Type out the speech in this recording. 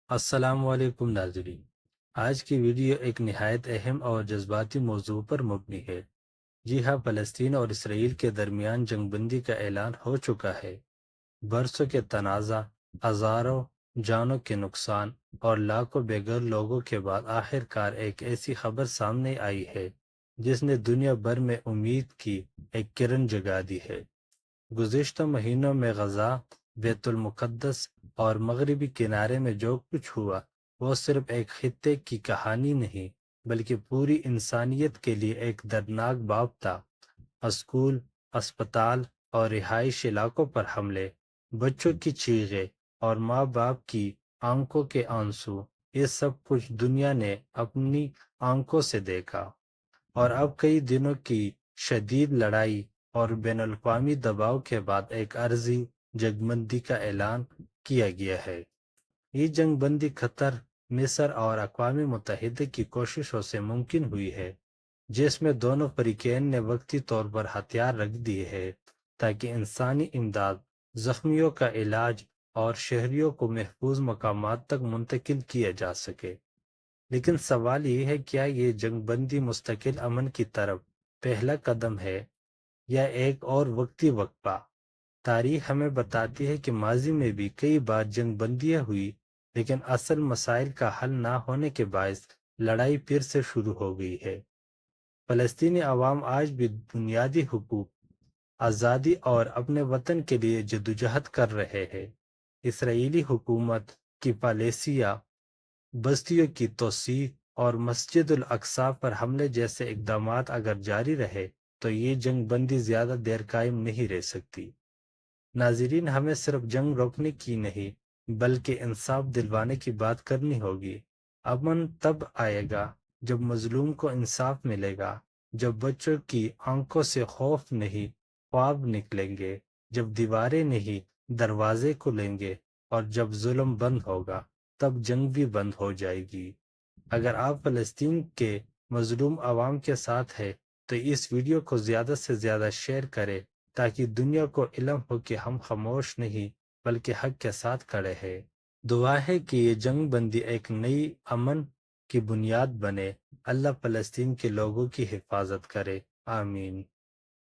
السلام علیکم ناظرین۔ آج کی ویڈیو ایک نہایت اہم اور جذباتی موضوع پر مبنی ہے۔ جی ہاں، فلسطین اور اسرائیل کے درمیان جنگ بندی کا اعلان ہو چکا ہے۔ برسوں کے تنازع، ہزاروں جانوں کے نقصان اور لاکھوں بے گھر لوگوں کے بعد آخر کار ایک ایسی خبر سامنے آئی ہے جس نے دنیا بھر میں امید کی ایک کرن جگا دی ہے۔ گزشتہ مہینوں میں غزہ، بیت المقدس اور مغربی کنارے میں جو کچھ ہوا وہ صرف ایک خطے کی کہانی نہیں بلکہ پوری انسانیت کے لیے ایک دردناک باب تھا۔ اسکول، اسپتال اور رہائشی علاقوں پر حملے، بچوں کی چیخیں اور ماں باپ کی آنکھوں کے آنسو، یہ سب کچھ دنیا نے اپنی آنکھوں سے دیکھا۔ اور اب کئی دنوں کی شدید لڑائی اور بین الاقوامی دباؤ کے بعد ایک عارضی جنگ بندی کا اعلان کیا گیا ہے۔ یہ جنگ بندی قطر، مصر اور اقوام متحدہ کی کوششوں سے ممکن ہوئی ہے، جس میں دونوں فریقین نے وقتی طور پر ہتھیار رکھ دیے ہیں تاکہ انسانی امداد، زخمیوں کا علاج اور شہریوں کو محفوظ مقامات تک منتقل کیا جا سکے۔ لیکن سوال یہ ہے، کیا یہ جنگ بندی مستقل امن کی طرف پہلا قدم ہے یا ایک اور وقتی وقفہ؟ تاریخ ہمیں بتاتی ہے کہ ماضی میں بھی کئی بار جنگ بندیاں ہوئی، لیکن اصل مسائل کا حل نہ ہونے کے باعث لڑائی پھر سے شروع ہو گئی ہے۔ فلسطینی عوام آج بھی بنیادی حقوق، آزادی اور اپنے وطن کے لیے جدوجہد کر رہے ہیں۔ اسرائیلی حکومت کی پالیسیاں، بستیوں کی توسیع اور مسجد الاقصی پر حملے جیسے اقدامات اگر جاری رہے تو یہ جنگ بندی زیادہ دیر قائم نہیں رہ سکتی۔ ناظرین، ہمیں صرف جنگ روکنے کی نہیں بلکہ انصاف دلوانے کی بات کرنی ہوگی۔ امن تب آئے گا جب مظلوم کو انصاف ملے گا، جب بچوں کی آنکھوں سے خوف نہیں خواب نکلیں گے، جب دیواریں نہیں دروازے کھلیں گے، اور جب ظلم بند ہوگا تب جنگ بھی بند ہو جائے گی۔ اگر آپ فلسطین کے مظلوم عوام کے ساتھ ہیں تو اس ویڈیو کو زیادہ سے زیادہ شیئر کریں تاکہ دنیا کو علم ہو کہ ہم خاموش نہیں بلکہ حق کے ساتھ کھڑے ہیں۔ دعا ہے کہ یہ جنگ بندی ایک نئی امن کی بنیاد بنے۔ اللہ فلسطین کے لوگوں کی حفاظت کرے، آمین۔